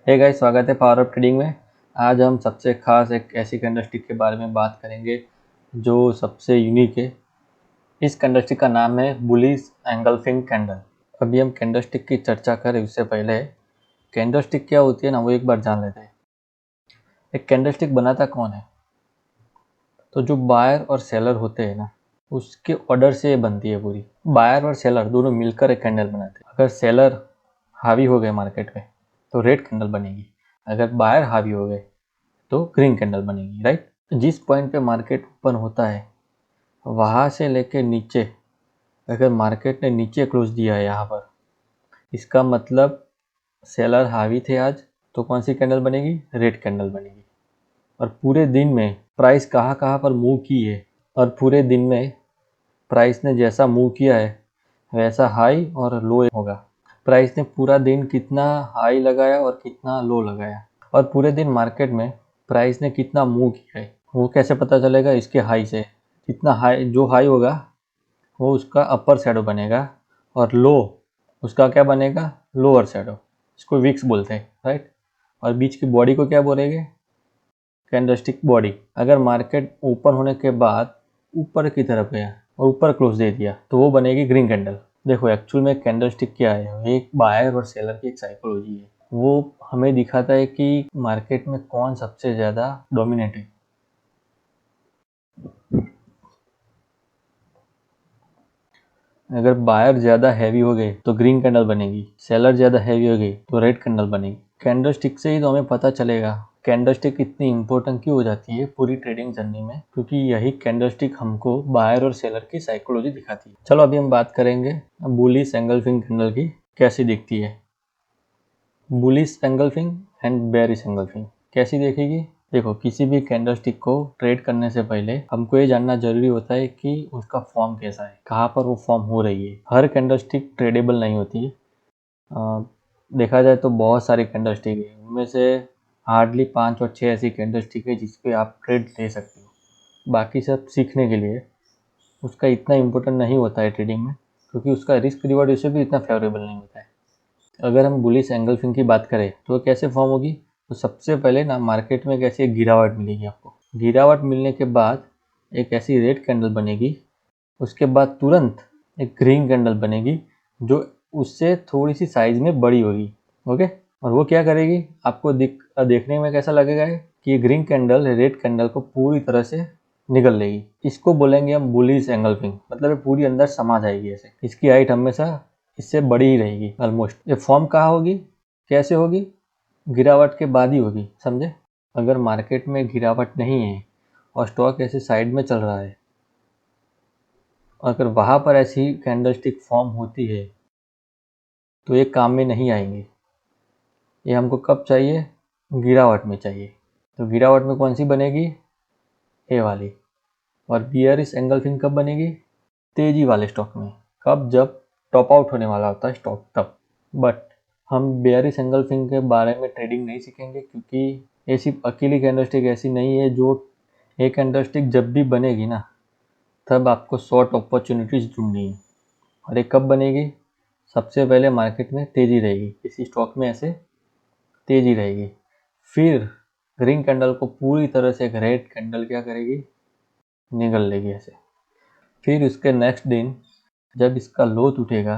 Hey guys, स्वागत है power of trading में। आज हम सबसे खास एक ऐसी कैंडलस्टिक के बारे में बात करेंगे जो सबसे यूनिक है। इस कैंडलस्टिक का नाम है बुलिश एंगल्फिंग कैंडल। अभी हम कैंडलस्टिक की चर्चा करें उससे पहले कैंडलस्टिक क्या होती है ना, वो एक बार जान लेते हैं। एक कैंडलस्टिक बनाता कौन है? तो जो बायर और सेलर होते हैं ना, उसके ऑर्डर से ये बनती है पूरी। बायर और सेलर दोनों मिलकर एक कैंडल बनाते हैं। अगर सेलर हावी हो गए मार्केट में तो रेड कैंडल बनेगी, अगर बायर हावी हो गए तो ग्रीन कैंडल बनेगी, राइट। जिस पॉइंट पे मार्केट ओपन होता है वहाँ से लेके नीचे, अगर मार्केट ने नीचे क्लोज दिया है यहाँ पर, इसका मतलब सेलर हावी थे आज, तो कौन सी कैंडल बनेगी? रेड कैंडल बनेगी। और पूरे दिन में प्राइस कहाँ कहाँ पर मूव की है, और पूरे दिन में प्राइस ने जैसा मूव किया है वैसा हाई और लो होगा। प्राइस ने पूरा दिन कितना हाई लगाया और कितना लो लगाया, और पूरे दिन मार्केट में प्राइस ने कितना मूव किया है वो कैसे पता चलेगा? इसके हाई से। जितना हाई, जो हाई होगा वो उसका अपर शैडो बनेगा, और लो उसका क्या बनेगा? Lower shadow. इसको विक्स बोलते हैं, राइट। और बीच की बॉडी को क्या बोलेंगे? Candlestick body. अगर मार्केट ओपन होने के बाद ऊपर की तरफ गया और ऊपर क्लोज दे दिया तो वो बनेगी ग्रीन कैंडल। देखो, एक्चुअल में कैंडलस्टिक क्या है? एक बायर और सेलर की एक साइकोलॉजी है। वो हमें दिखाता है कि मार्केट में कौन सबसे ज़्यादा डोमिनेट है। अगर बायर ज़्यादा हैवी हो गए तो ग्रीन कैंडल बनेगी, सेलर ज़्यादा हैवी हो गई तो रेड कैंडल बनेगी। कैंडलस्टिक से ही तो हमें पता चलेगा कैंडलस्टिक इतनी इंपॉर्टेंट क्यों हो जाती है पूरी ट्रेडिंग जर्नी में, क्योंकि यही कैंडलस्टिक हमको बायर और सेलर की साइकोलॉजी दिखाती है। चलो अभी हम बात करेंगे बुलिश एंगल्फिंग कैंडल की कैसी दिखती है। Bullish engulfing and bearish engulfing कैसी देखेगी? देखो, किसी भी कैंडलस्टिक को ट्रेड करने से पहले हमको ये जानना जरूरी होता है कि उसका फॉर्म कैसा है, कहाँ पर वो फॉर्म हो रही है। हर कैंडलस्टिक ट्रेडेबल नहीं होती है। देखा जाए तो बहुत सारी कैंडलस्टिक है, उनमें से हार्डली 5 और 6 ऐसी कैंडलस्टिक है जिस पे आप ट्रेड ले सकते हो। बाकी सब सीखने के लिए उसका इतना इम्पोर्टेंट नहीं होता है ट्रेडिंग में, क्योंकि उसका रिस्क रिवॉर्ड इससे भी इतना फेवरेबल नहीं होता है। अगर हम बुलिश एंगल्फिंग की बात करें तो कैसे फॉर्म होगी? तो सबसे पहले ना मार्केट में कैसी एक गिरावट मिलेगी आपको। गिरावट मिलने के बाद एक ऐसी रेड कैंडल बनेगी, उसके बाद तुरंत एक ग्रीन कैंडल बनेगी जो उससे थोड़ी सी साइज में बड़ी होगी। ओके, और वो क्या करेगी? आपको देखने में कैसा लगेगा है कि ये ग्रीन कैंडल रेड कैंडल को पूरी तरह से निगल लेगी। इसको बोलेंगे हम बुलिश एंगल्फिंग, मतलब ये पूरी अंदर समा जाएगी ऐसे। इसकी हाइट हमेशा इससे बड़ी ही रहेगी ऑलमोस्ट। ये फॉर्म कहाँ होगी, कैसे होगी? गिरावट के बाद ही होगी, समझे। अगर मार्केट में गिरावट नहीं है और स्टॉक ऐसे साइड में चल रहा है, अगर वहाँ पर ऐसी कैंडलस्टिक फॉर्म होती है तो ये काम में नहीं आएंगे। ये हमको कब चाहिए? गिरावट में चाहिए। तो गिरावट में कौन सी बनेगी? ए वाली। और बियरिश एंगल्फिंग कब बनेगी? तेजी वाले स्टॉक में। कब? जब टॉप आउट होने वाला होता है स्टॉक, तब। बट हम बेयरिश एंगल्फिंग के बारे में ट्रेडिंग नहीं सीखेंगे, क्योंकि ये सिर्फ अकेली कैंडलस्टिक ऐसी नहीं है। जो एक कैंडलस्टिक जब भी बनेगी ना, तब आपको शॉर्ट अपॉर्चुनिटीज ढूंढनी है। और ये कब बनेगी? सबसे पहले मार्केट में तेजी रहेगी, किसी स्टॉक में ऐसे तेजी रहेगी, फिर ग्रीन कैंडल को पूरी तरह से एक रेड कैंडल क्या करेगी? निगल लेगी ऐसे। फिर उसके नेक्स्ट दिन जब इसका लो टूटेगा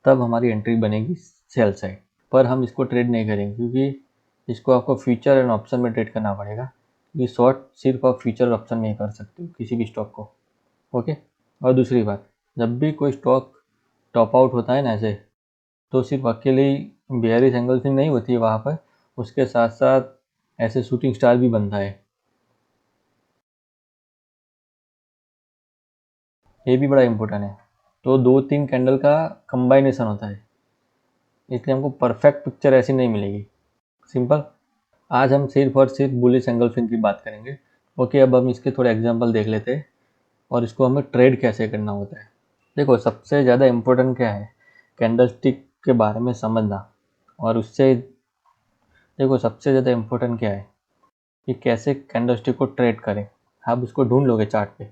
तब हमारी एंट्री बनेगी सेल साइड। पर हम इसको ट्रेड नहीं करेंगे, क्योंकि इसको आपको फ्यूचर एंड ऑप्शन में ट्रेड करना पड़ेगा। ये शॉर्ट सिर्फ आप फ्यूचर ऑप्शन में ही कर सकते हो किसी भी स्टॉक को। ओके। और दूसरी बात, जब भी कोई स्टॉक टॉप आउट होता है ना ऐसे, तो सिर्फ अकेले ही बेयरिश एंगल्फिंग नहीं होती है वहाँ पर, उसके साथ साथ ऐसे शूटिंग स्टार भी बनता है। ये भी बड़ा इंपॉर्टेंट है। तो 2-3 कैंडल का कंबाइनेशन होता है, इसलिए हमको परफेक्ट पिक्चर ऐसी नहीं मिलेगी। सिंपल। आज हम सिर्फ और सिर्फ बुलिश एंगल्फिंग की बात करेंगे। ओके, अब हम इसके थोड़े एग्जांपल देख लेते हैं और इसको हमें ट्रेड कैसे करना होता है। देखो, सबसे ज़्यादा इम्पोर्टेंट क्या है? कैंडलस्टिक के बारे में समझना। और उससे देखो, सबसे ज़्यादा इम्पोर्टेंट क्या है कि कैसे कैंडलस्टिक को ट्रेड करें। आप उसको ढूंढ लोगे चार्ट पे,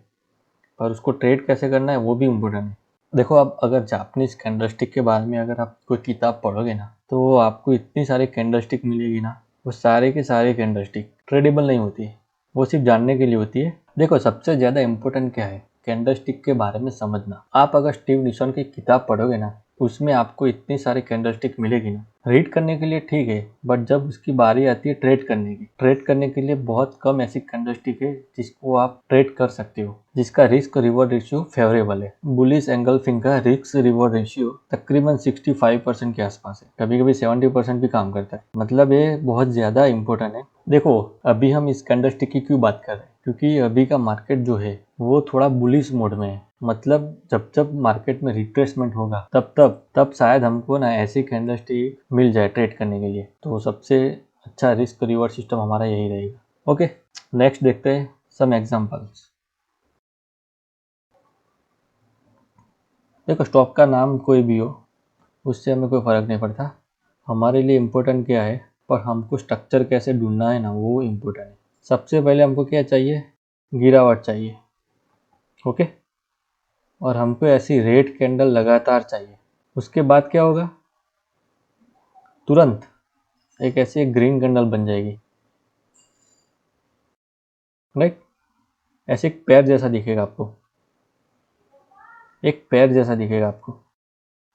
पर उसको ट्रेड कैसे करना है वो भी इम्पोर्टेंट है। देखो, अब अगर जापानीज कैंडलस्टिक के बारे में अगर आप कोई किताब पढ़ोगे ना, तो आपको इतनी सारी कैंडलस्टिक मिलेगी ना, वो सारे के सारे कैंडलस्टिक ट्रेडेबल नहीं होती है, वो सिर्फ जानने के लिए होती है। देखो सबसे ज़्यादा इम्पोर्टेंट क्या है, कैंडलस्टिक के बारे में समझना। आप अगर स्टीव निशन की किताब पढ़ोगे ना, उसमें आपको इतनी सारी कैंडलस्टिक मिलेगी ना, रीड करने के लिए ठीक है, बट जब उसकी बारी आती है ट्रेड करने के लिए बहुत कम ऐसी कैंडलस्टिक है जिसको आप ट्रेड कर सकते हो, जिसका रिस्क रिवॉर्ड रेशियो फेवरेबल है। बुलिश एंगल्फिंग का रिस्क रिवॉर्ड रेशियो तकरीबन 65% के आसपास है, कभी कभी 70% भी काम करता है। मतलब ये बहुत ज़्यादा इम्पोर्टेंट है। देखो अभी हम इस कैंडलस्टिक की क्यों बात कर रहे हैं, क्योंकि अभी का मार्केट जो है वो थोड़ा बुलिश मोड में है। मतलब जब जब मार्केट में रिट्रेसमेंट होगा तब शायद हमको ना ऐसी कैंडलस्टिक मिल जाए ट्रेड करने के लिए। तो सबसे अच्छा रिस्क रिवॉर्ड सिस्टम हमारा यही रहेगा। ओके, नेक्स्ट देखते हैं सम एग्जांपल्स। देखो स्टॉक का नाम कोई भी हो, उससे हमें कोई फ़र्क नहीं पड़ता। हमारे लिए इम्पोर्टेंट क्या है, पर हमको स्ट्रक्चर कैसे ढूंढना है ना, वो इम्पोर्टेंट है। सबसे पहले हमको क्या चाहिए, गिरावट चाहिए। ओके, और हमको ऐसी रेड कैंडल लगातार चाहिए। उसके बाद क्या होगा, तुरंत एक ऐसी ग्रीन कैंडल बन जाएगी, राइट। ऐसे एक पैर जैसा दिखेगा आपको, एक पैर जैसा दिखेगा आपको,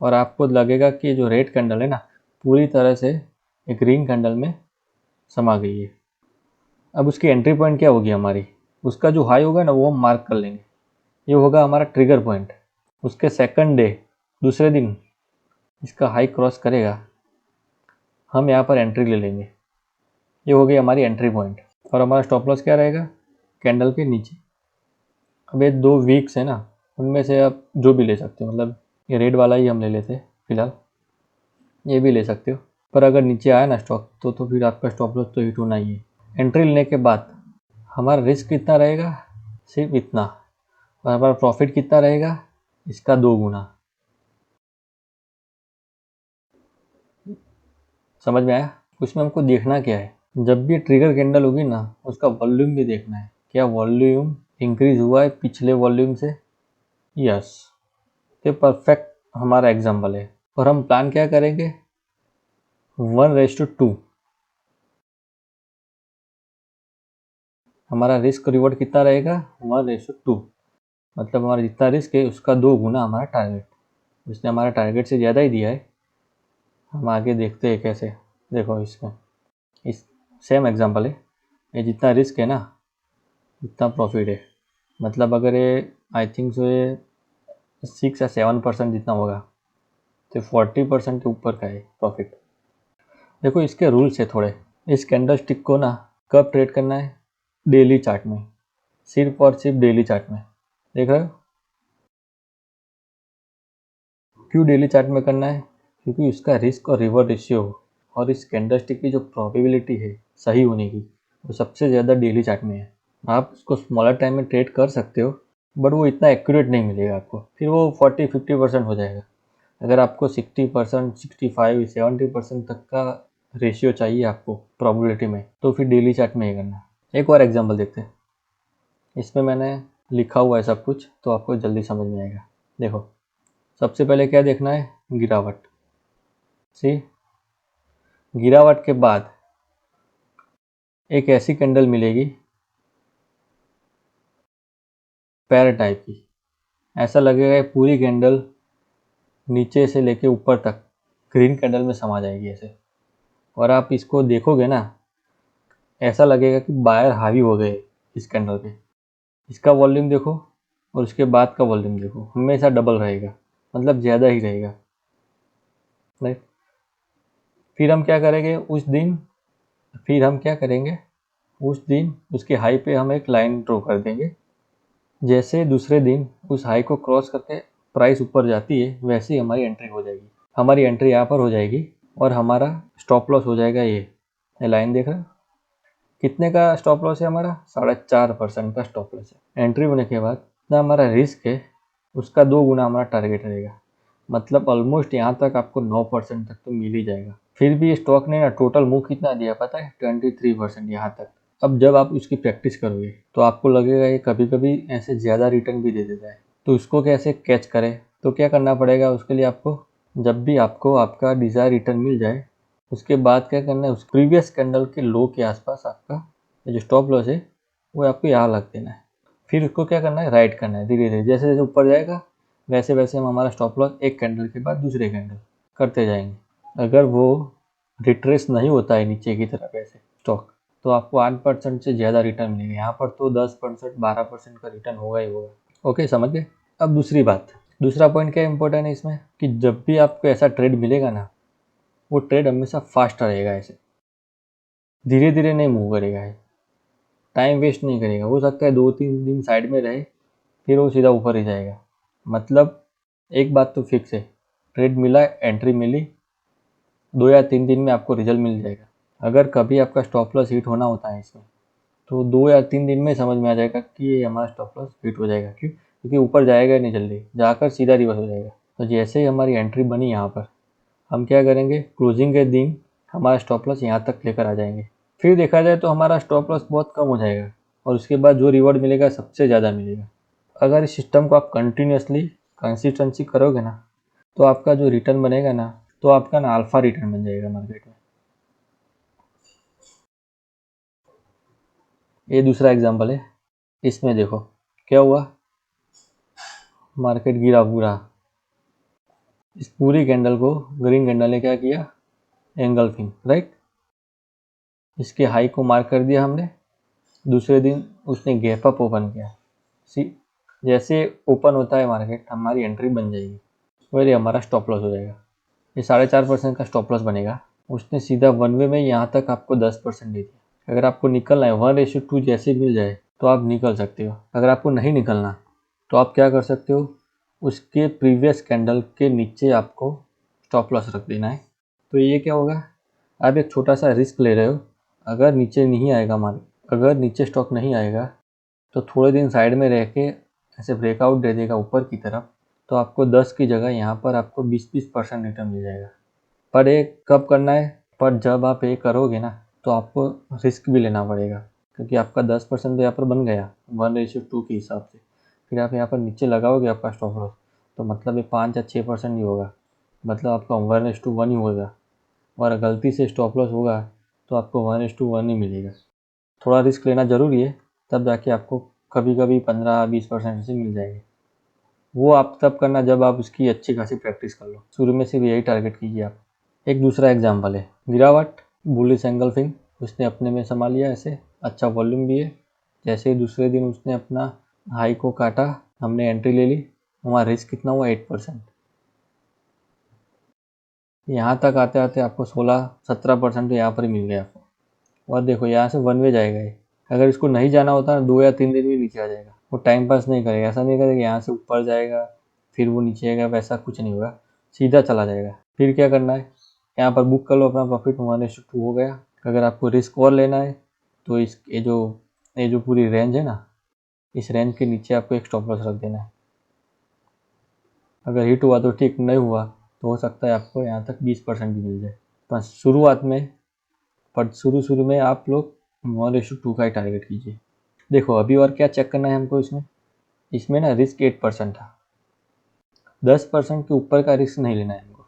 और आपको लगेगा कि जो रेड कैंडल है ना, पूरी तरह से एक ग्रीन कैंडल में समा गई है। अब उसकी एंट्री पॉइंट क्या होगी हमारी, उसका जो हाई होगा ना वो हम मार्क कर लेंगे, ये होगा हमारा ट्रिगर पॉइंट। उसके सेकंड डे, दूसरे दिन इसका हाई क्रॉस करेगा, हम यहाँ पर एंट्री ले लेंगे, ये हो गई हमारी एंट्री पॉइंट। और हमारा स्टॉप लॉस क्या रहेगा, कैंडल के नीचे। अब ये 2 वीक्स है ना, उनमें से आप जो भी ले सकते हो, मतलब ये रेड वाला ही हम ले लेते हैं फिलहाल, ये भी ले सकते हो। पर अगर नीचे आया ना स्टॉक तो फिर आपका स्टॉप लॉस तो हिट होना ही है। एंट्री लेने के बाद हमारा रिस्क कितना रहेगा, सिर्फ इतना, और हमारा प्रॉफिट कितना रहेगा, इसका 2 गुना। समझ में आया। उसमें हमको देखना क्या है, जब भी ट्रिगर कैंडल होगी ना, उसका वॉल्यूम भी देखना है, क्या वॉल्यूम इंक्रीज हुआ है पिछले वॉल्यूम से। यस, ये परफेक्ट हमारा एग्जाम्पल है। और हम प्लान क्या करेंगे, 1:2। हमारा रिस्क रिवॉर्ड कितना रहेगा, 1:2। मतलब हमारा जितना रिस्क है उसका 2 गुना हमारा टारगेट। उसने हमारा टारगेट से ज़्यादा ही दिया है। हम आगे देखते हैं कैसे। देखो इसमें इस सेम एग्जांपल है, ये जितना रिस्क है ना उतना प्रॉफिट है। मतलब अगर ये आई थिंक सो ये 6 या 7% जितना होगा, तो 40% के ऊपर का है प्रॉफिट। देखो इसके रूल्स है थोड़े। इस कैंडल स्टिक को ना कब ट्रेड करना है, डेली चार्ट में, सिर्फ और सिर्फ डेली चार्ट में। देख रहे हो क्यों डेली चार्ट में करना है, क्योंकि उसका रिस्क और रिवॉर्ड रेशियो और इस कैंडल स्टिक की जो प्रोबेबिलिटी है सही होने की, वो सबसे ज़्यादा डेली चार्ट में है। आप उसको स्मॉलर टाइम में ट्रेड कर सकते हो, बट वो इतना एक्यूरेट नहीं मिलेगा आपको, फिर वो 40-50% हो जाएगा। अगर आपको 60%, 65, 70% तक का रेशियो चाहिए आपको प्रोबेबिलिटी में, तो फिर डेली चार्ट में ही करना। एक और एग्जांपल देखते हैं, इसमें मैंने लिखा हुआ है सब कुछ, तो आपको जल्दी समझ में आएगा। देखो सबसे पहले क्या देखना है, गिरावट। सी, गिरावट के बाद एक ऐसी कैंडल मिलेगी पैर टाइप की, ऐसा लगेगा पूरी कैंडल नीचे से लेके ऊपर तक ग्रीन कैंडल में समा जाएगी ऐसे। और आप इसको देखोगे ना, ऐसा लगेगा कि बायर हावी हो गए इस कैंडल पे। इसका वॉल्यूम देखो और उसके बाद का वॉल्यूम देखो, हमेशा डबल रहेगा, मतलब ज़्यादा ही रहेगा, राइट। फिर हम क्या करेंगे उस दिन उसके हाई पे हम एक लाइन ड्रॉ कर देंगे। जैसे दूसरे दिन उस हाई को क्रॉस करके प्राइस ऊपर जाती है, वैसे ही हमारी एंट्री हो जाएगी। हमारी एंट्री यहाँ पर हो जाएगी और हमारा स्टॉप लॉस हो जाएगा ये लाइन देख रहे हो। कितने का स्टॉप लॉस है हमारा, 4.5% का स्टॉप लॉस है। एंट्री होने के बाद ना हमारा रिस्क है उसका 2 गुना हमारा टारगेट रहेगा। मतलब ऑलमोस्ट यहाँ तक आपको 9% तक तो मिल ही जाएगा। फिर भी स्टॉक ने ना टोटल मूव कितना दिया पता है, 23% यहाँ तक। अब जब आप उसकी प्रैक्टिस करोगे तो आपको लगेगा ये कभी कभी ऐसे ज़्यादा रिटर्न भी दे देता है। तो उसको कैसे कैच करें, तो क्या करना पड़ेगा उसके लिए आपको, जब भी आपको आपका डिज़ायर रिटर्न मिल जाए, उसके बाद क्या करना है, उस प्रीवियस कैंडल के लो के आसपास आपका जो स्टॉप लॉस है वो आपको यहाँ लग देना है। फिर उसको क्या करना है, राइट करना है धीरे धीरे। जैसे जैसे ऊपर जाएगा वैसे वैसे हम हमारा स्टॉप लॉस एक कैंडल के बाद दूसरे कैंडल करते जाएंगे। अगर वो रिट्रेस नहीं होता है नीचे की तरफ ऐसे स्टॉक, तो आपको 8% से ज़्यादा रिटर्न मिलेगा। यहाँ पर तो 10% 12% का रिटर्न होगा ही होगा। ओके, समझ गए। अब दूसरी बात, दूसरा पॉइंट क्या इंपॉर्टेंट है इसमें, कि जब भी आपको ऐसा ट्रेड मिलेगा ना, वो ट्रेड हमेशा फास्ट रहेगा, ऐसे धीरे धीरे नहीं मूव करेगा है, टाइम वेस्ट नहीं करेगा। हो सकता है 2-3 दिन साइड में रहे, फिर वो सीधा ऊपर ही जाएगा। मतलब एक बात तो फिक्स है, ट्रेड मिला, एंट्री मिली, 2 या 3 दिन में आपको रिजल्ट मिल जाएगा। अगर कभी आपका स्टॉप लॉस हिट होना होता है इसमें, तो 2 या 3 दिन में समझ में आ जाएगा कि ये हमारा स्टॉप लॉस हिट हो जाएगा। क्यों? क्योंकि ऊपर जाएगा नहीं जल्दी, जाकर सीधा रिवर्स हो जाएगा। तो जैसे ही हमारी एंट्री बनी यहाँ पर, हम क्या करेंगे, क्लोजिंग के दिन हमारा स्टॉप लॉस यहाँ तक लेकर आ जाएंगे। फिर देखा जाए तो हमारा स्टॉप लॉस बहुत कम हो जाएगा और उसके बाद जो रिवॉर्ड मिलेगा सबसे ज़्यादा मिलेगा। अगर इस सिस्टम को आप कंटिन्यूसली कंसिस्टेंसी करोगे ना, तो आपका जो रिटर्न बनेगा ना, तो आपका ना अल्फा रिटर्न बन जाएगा मार्केट में। ये दूसरा एग्जांपल है। इसमें देखो क्या हुआ, मार्केट गिरा पूरा। इस पूरी कैंडल को ग्रीन कैंडल ने क्या किया, एंगल्फिंग, राइट। इसके हाई को मार्क कर दिया हमने। दूसरे दिन उसने गैप अप ओपन किया। जैसे ओपन होता है मार्केट, हमारी एंट्री बन जाएगी, फिर हमारा स्टॉप लॉस हो जाएगा। ये 4.5% का स्टॉप लॉस बनेगा। उसने सीधा वन वे में यहाँ तक आपको 10% दे दिया। अगर आपको निकलना है 1:2 जैसे मिल जाए तो आप निकल सकते हो। अगर आपको नहीं निकलना तो आप क्या कर सकते हो, उसके प्रीवियस कैंडल के नीचे आपको स्टॉप लॉस रख देना है। तो ये क्या होगा, आप एक छोटा सा रिस्क ले रहे हो। अगर नीचे नहीं आएगा अगर नीचे स्टॉक नहीं आएगा तो थोड़े दिन साइड में रह के ऐसे ब्रेकआउट दे देगा ऊपर की तरफ, तो आपको 10 की जगह यहाँ पर आपको 20% रिटर्न मिल जाएगा। पर ये कब करना है, पर जब आप ये करोगे ना, तो आपको रिस्क भी लेना पड़ेगा, क्योंकि आपका 10% तो यहाँ पर बन गया 1:2 के हिसाब से। फिर आप यहाँ पर नीचे लगाओगे आपका स्टॉप लॉस, तो मतलब ये 5 या 6% ही होगा, मतलब आपका 1:1 ही होगा। और गलती से स्टॉप लॉस होगा तो आपको 1:1 ही मिलेगा। थोड़ा रिस्क लेना ज़रूरी है, तब जाके आपको कभी कभी 15-20% से मिल जाएंगे। वो आप तब करना जब आप उसकी अच्छी खासी प्रैक्टिस कर लो। शुरू में सिर्फ यही टारगेट कीजिए आप। एक दूसरा एग्जांपल है, गिरावट, बुलिश एंगल्फिंग। उसने अपने में संभाल लिया, ऐसे अच्छा वॉल्यूम भी है। जैसे ही दूसरे दिन उसने अपना हाई को काटा, हमने एंट्री ले ली। हमारा रिस्क कितना हुआ, 8%। यहाँ तक आते आते आपको 16-17% तो यहाँ पर ही मिल गया आपको। और देखो यहाँ से वन वे जाएगा ये। अगर इसको नहीं जाना होता 2 या 3 दिन में नीचे आ जाएगा। वो टाइम पास नहीं करेगा, ऐसा नहीं करेगा यहाँ से ऊपर जाएगा फिर वो नीचे आएगा, वैसा कुछ नहीं होगा, सीधा चला जाएगा। फिर क्या करना है, यहाँ पर बुक कर लो अपना प्रॉफिट, 1:2 हो गया। अगर आपको रिस्क और लेना है तो ये जो पूरी रेंज है ना, इस रेंज के नीचे आपको एक स्टॉप लॉस रख देना है। अगर हिट हुआ तो ठीक, नहीं हुआ तो हो सकता है आपको यहाँ तक 20% भी मिल जाए। पर शुरू में आप लोग 1:2 का ही टारगेट कीजिए। देखो अभी और क्या चेक करना है हमको इसमें ना रिस्क 8% था। 10% के ऊपर का रिस्क नहीं लेना है हमको।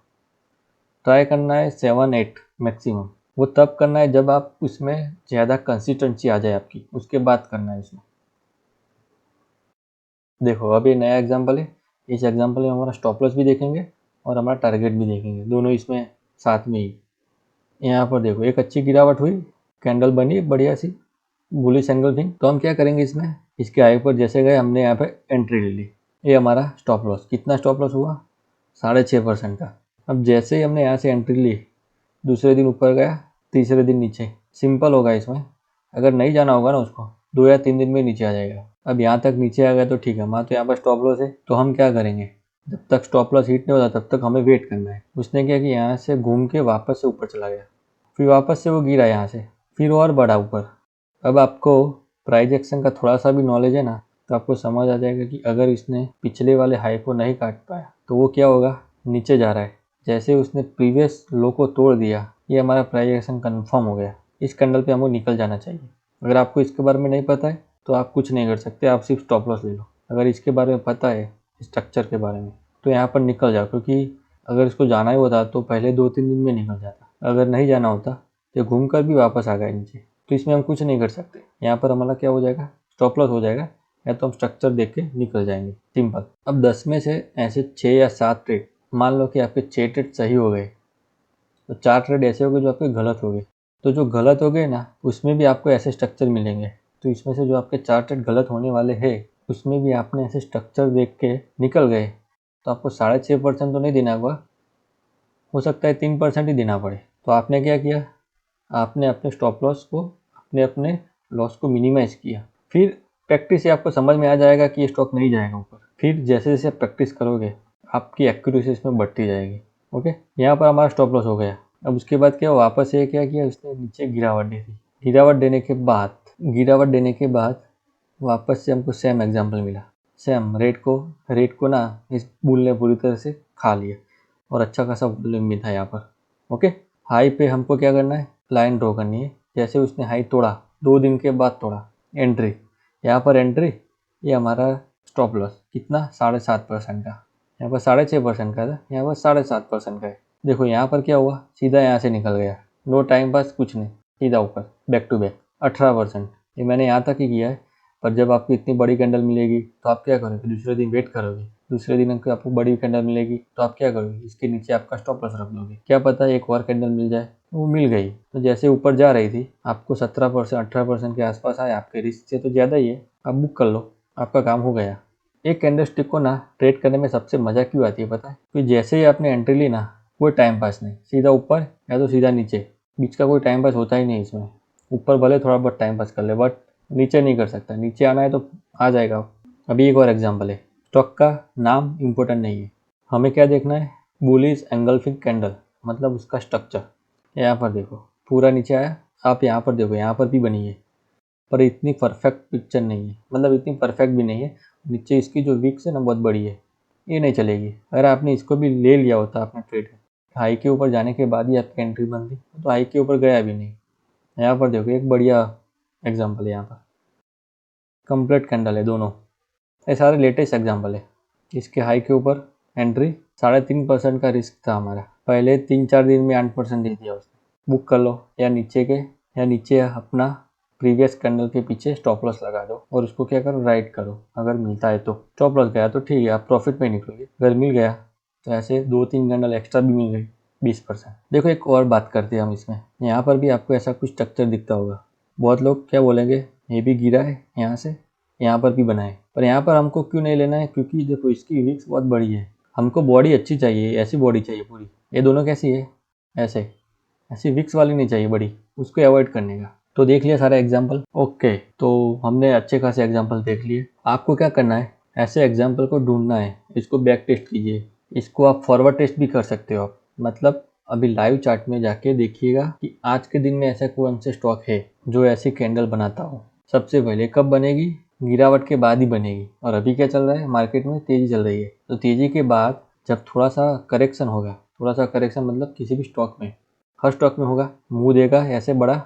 ट्राई करना है 7-8 मैक्सिमम। वो तब करना है जब आप उसमें ज़्यादा कंसिस्टेंसी आ जाए आपकी, उसके बाद करना है इसमें। देखो अभी नया एग्जांपल है। इस एग्जांपल में हमारा स्टॉप लॉस भी देखेंगे और हमारा टारगेट भी देखेंगे, दोनों इसमें साथ में ही। यहाँ पर देखो एक अच्छी गिरावट हुई, कैंडल बनी बढ़िया सी, बुलिश एंगल थी। तो हम क्या करेंगे, इसमें इसके हाई पर जैसे गए हमने यहाँ पे एंट्री ले ली। ये हमारा स्टॉप लॉस, कितना स्टॉप लॉस हुआ, 6.5% का। अब जैसे ही हमने यहाँ से एंट्री ली, दूसरे दिन ऊपर गया, तीसरे दिन नीचे। सिंपल होगा इसमें। अगर नहीं जाना होगा ना उसको, 2 या 3 दिन में नीचे आ जाएगा। अब यहाँ तक नीचे आ गया तो ठीक है, हमारा तो यहाँ पर स्टॉप लॉस है। तो हम क्या करेंगे, जब तक स्टॉप लॉस हिट नहीं होता तब तक हमें वेट करना है। उसने क्या कि यहाँ से घूम के वापस से ऊपर चला गया, फिर वापस से वो गिरा यहाँ से, फिर और बढ़ा ऊपर। अब आपको प्राइस एक्शन का थोड़ा सा भी नॉलेज है ना, तो आपको समझ आ जाएगा कि अगर इसने पिछले वाले हाई को नहीं काट पाया तो वो क्या होगा, नीचे जा रहा है। जैसे उसने प्रीवियस लो को तोड़ दिया, ये हमारा प्राइस एक्शन कन्फर्म हो गया। इस कैंडल पे हमको निकल जाना चाहिए। अगर आपको इसके बारे में नहीं पता है तो आप कुछ नहीं कर सकते, आप सिर्फ स्टॉप लॉस ले लो। अगर इसके बारे में पता है, स्ट्रक्चर के बारे में, तो यहाँ पर निकल जाओ, क्योंकि अगर इसको जाना ही होता तो पहले 2-3 दिन में निकल जाता, अगर नहीं जाना होता तो घूम कर भी वापस आ गया नीचे। तो इसमें हम कुछ नहीं कर सकते। यहाँ पर हमारा क्या हो जाएगा, स्टॉप लॉस हो जाएगा, या तो हम स्ट्रक्चर देख के निकल जाएंगे, सिंपल। अब 10 में से ऐसे 6 या 7 ट्रेड, मान लो कि आपके 6 ट्रेड सही हो गए, तो 4 ट्रेड ऐसे हो गए जो आपके गलत हो गए। तो जो गलत हो गए ना, उसमें भी आपको ऐसे स्ट्रक्चर मिलेंगे। तो इसमें से जो आपके 4 ट्रेड गलत होने वाले हैं, उसमें भी आपने ऐसे स्ट्रक्चर देख के निकल गए, तो आपको 6.5% तो नहीं देना होगा, हो सकता है 3% ही देना पड़े। तो आपने क्या किया, आपने अपने स्टॉप लॉस को, अपने लॉस को मिनिमाइज किया। फिर प्रैक्टिस से आपको समझ में आ जाएगा कि ये स्टॉक नहीं जाएगा ऊपर। फिर जैसे जैसे आप प्रैक्टिस करोगे, आपकी एक्यूरेसी इसमें बढ़ती जाएगी। ओके, यहाँ पर हमारा स्टॉप लॉस हो गया। अब उसके बाद क्या, वापस ये क्या किया, उसने नीचे गिरावट दे दी। गिरावट देने के बाद वापस से हमको सेम एग्जाम्पल मिला। सेम रेट को ना इस बुल ने पूरी तरह से खा लिया और अच्छा खासा वॉल्यूम भी था यहाँ पर। ओके, हाई पे हमको क्या करना है, लाइन ड्रॉ करनी है। जैसे उसने हाई तोड़ा, 2 दिन के बाद तोड़ा, एंट्री, यहाँ पर एंट्री, ये हमारा स्टॉप लॉस कितना, 7.5% का। यहाँ पर 6.5% का था, यहाँ पर 7.5% का है। देखो यहाँ पर क्या हुआ, सीधा यहाँ से निकल गया, नो टाइम पास, कुछ नहीं, सीधा ऊपर, बैक टू बैक 18%। ये मैंने यहाँ तक ही किया है। पर जब आपको इतनी बड़ी कैंडल मिलेगी तो आप क्या करोगे, दूसरे दिन वेट करोगे। दूसरे दिन आपको बड़ी कैंडल मिलेगी तो आप क्या करोगे, इसके नीचे आपका स्टॉप लॉस रख दोगे। क्या पता एक और कैंडल मिल जाए, वो मिल गई। तो जैसे ऊपर जा रही थी, आपको 17% 18% के आसपास आया, आपके रिस्क से तो ज़्यादा ही है, आप बुक कर लो, आपका काम हो गया। एक कैंडलस्टिक को ना ट्रेड करने में सबसे मज़ा क्यों आती है पता है, कि जैसे ही आपने एंट्री ली ना, कोई टाइम पास नहीं, सीधा ऊपर या तो सीधा नीचे, बीच का कोई टाइम पास होता ही नहीं इसमें। ऊपर भले थोड़ा बहुत टाइम पास कर ले, बट नीचे नहीं कर सकता। नीचे आना है तो आ जाएगा। अभी एक और एग्जांपल है, स्टॉक का नाम इम्पोर्टेंट नहीं है, हमें क्या देखना है, बुलिश एंगल्फिंग कैंडल, मतलब उसका स्ट्रक्चर। यहाँ पर देखो, पूरा नीचे आया, आप यहाँ पर देखो, यहाँ पर भी बनी है, पर इतनी परफेक्ट पिक्चर नहीं है, मतलब इतनी परफेक्ट भी नहीं है। नीचे इसकी जो विक्स है ना, बहुत बड़ी है, ये नहीं चलेगी। अगर आपने इसको भी ले लिया होता आपने ट्रेड, हाई के ऊपर जाने के बाद ही आपकी एंट्री बन थी, तो हाई के ऊपर गया भी नहीं। यहाँ पर देखो, एक बढ़िया एग्जाम्पल है, यहाँ पर कंप्लीट कैंडल है दोनों, ये सारे लेटेस्ट एग्जाम्पल है। इसके हाई के ऊपर एंट्री, 3.5% का रिस्क था हमारा, पहले 3-4 दिन में 8% दे दिया उसने, बुक कर लो। या नीचे अपना प्रीवियस कैंडल के पीछे स्टॉप लॉस लगा दो और उसको क्या करो, राइट करो। अगर मिलता है तो स्टॉप लॉस गया तो ठीक है, आप प्रॉफिट में निकलोगे। अगर मिल गया तो ऐसे 2-3 कैंडल एक्स्ट्रा भी मिल गई, 20%। देखो एक और बात करते हैं हम इसमें, यहाँ पर भी आपको ऐसा कुछ स्ट्रक्चर दिखता होगा। बहुत लोग क्या बोलेंगे, ये भी गिरा है यहाँ से, यहाँ पर भी बना है, पर यहाँ पर हमको क्यों नहीं लेना है, क्योंकि देखो इसकी विक्स बहुत बड़ी है, हमको बॉडी अच्छी चाहिए, ऐसी बॉडी चाहिए पूरी। ये दोनों कैसी है, ऐसी विक्स वाली नहीं चाहिए बड़ी, उसको अवॉइड करने का। तो देख लिया सारा एग्जाम्पल। ओके, तो हमने अच्छे खासे एग्जाम्पल देख लिए। आपको क्या करना है, ऐसे एग्जाम्पल को ढूंढना है, इसको बैक टेस्ट कीजिए, इसको आप फॉरवर्ड टेस्ट भी कर सकते हो आप। मतलब अभी लाइव चार्ट में जाके देखिएगा कि आज के दिन में ऐसा कौन से स्टॉक है जो ऐसी कैंडल बनाता हो। सबसे पहले कब बनेगी, गिरावट के बाद ही बनेगी। और अभी क्या चल रहा है मार्केट में, तेजी चल रही है, तो तेजी के बाद जब थोड़ा सा करेक्शन होगा, थोड़ा सा करेक्शन मतलब किसी भी स्टॉक में, हर स्टॉक में होगा, मुंह देगा ऐसे बड़ा,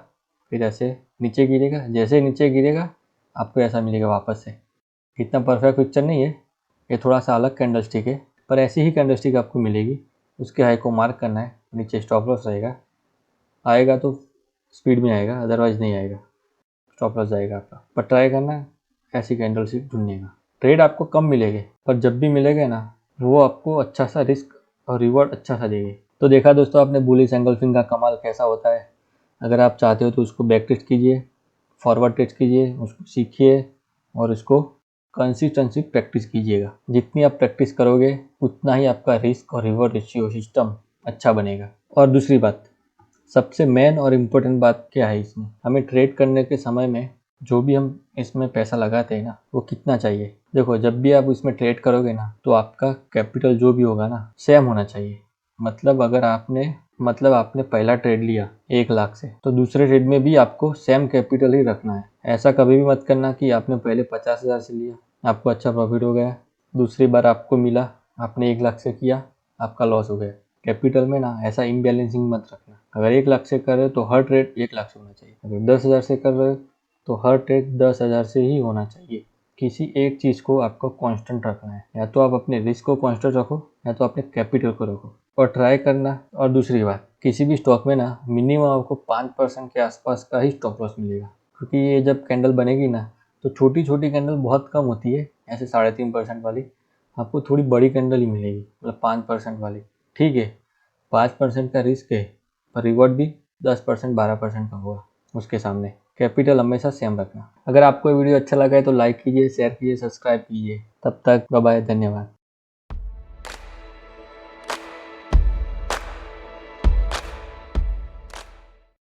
फिर ऐसे नीचे गिरेगा, जैसे नीचे गिरेगा आपको ऐसा मिलेगा वापस से। इतना परफेक्ट पिक्चर नहीं है, ये थोड़ा सा अलग कैंडलस्टिक है, पर ऐसी ही कैंडलस्टिक आपको मिलेगी। उसके हाई को मार्क करना है, नीचे स्टॉप लॉस रहेगा, आएगा तो स्पीड में आएगा, अदरवाइज नहीं आएगा, स्टॉप लॉस जाएगा आपका। पर ट्राई करना ऐसी कैंडलस्टिक ढूंढने का। ट्रेड आपको कम मिलेंगे, पर जब भी मिलेगा ना, वो आपको अच्छा सा रिस्क और रिवॉर्ड अच्छा सा देंगे। तो देखा दोस्तों आपने बुलिश एंगल्फिंग का कमाल कैसा होता है। अगर आप चाहते हो तो उसको बैक टेस्ट कीजिए, फॉरवर्ड टेस्ट कीजिए, उसको सीखिए और इसको कंसिस्टेंसी प्रैक्टिस कीजिएगा। जितनी आप प्रैक्टिस करोगे उतना ही आपका रिस्क और रिवॉर्ड रेशियो सिस्टम अच्छा बनेगा। और दूसरी बात, सबसे मेन और इम्पोर्टेंट बात क्या है इसमें, हमें ट्रेड करने के समय में जो भी हम इसमें पैसा लगाते हैं ना, वो कितना चाहिए। देखो जब भी आप इसमें ट्रेड करोगे ना, तो आपका कैपिटल जो भी होगा ना, सेम होना चाहिए। मतलब अगर आपने पहला ट्रेड लिया 1 लाख से, तो दूसरे ट्रेड में भी आपको सेम कैपिटल ही रखना है। ऐसा कभी भी मत करना कि आपने पहले 50,000 से लिया, आपको अच्छा प्रॉफिट हो गया, दूसरी बार आपको मिला, आपने 1 लाख से किया, आपका लॉस हो गया। कैपिटल में ना ऐसा इम्बैलेंसिंग मत रखना। अगर 1 लाख से कर रहे हो तो हर ट्रेड 1 लाख से होना चाहिए। अगर 10,000 से कर रहे हो तो हर ट्रेड 10,000 से ही होना चाहिए। किसी एक चीज़ को आपको कांस्टेंट रखना है, या तो आप अपने रिस्क को कांस्टेंट रखो या तो अपने कैपिटल को रखो और ट्राई करना। और दूसरी बात, किसी भी स्टॉक में ना मिनिमम आपको 5% के आसपास का ही स्टॉप लॉस मिलेगा, क्योंकि ये जब कैंडल बनेगी ना तो छोटी छोटी कैंडल बहुत कम होती है, ऐसे 3.5% वाली। आपको थोड़ी बड़ी कैंडल ही मिलेगी, मतलब 5% वाली। ठीक है, 5% का रिस्क है पर रिवॉर्ड भी 10% 12% का होगा उसके सामने। कैपिटल हमेशा सेम रखना। अगर आपको ये वीडियो अच्छा लगा है तो लाइक कीजिए, शेयर कीजिए, सब्सक्राइब कीजिए। तब तक बाय बाय, धन्यवाद।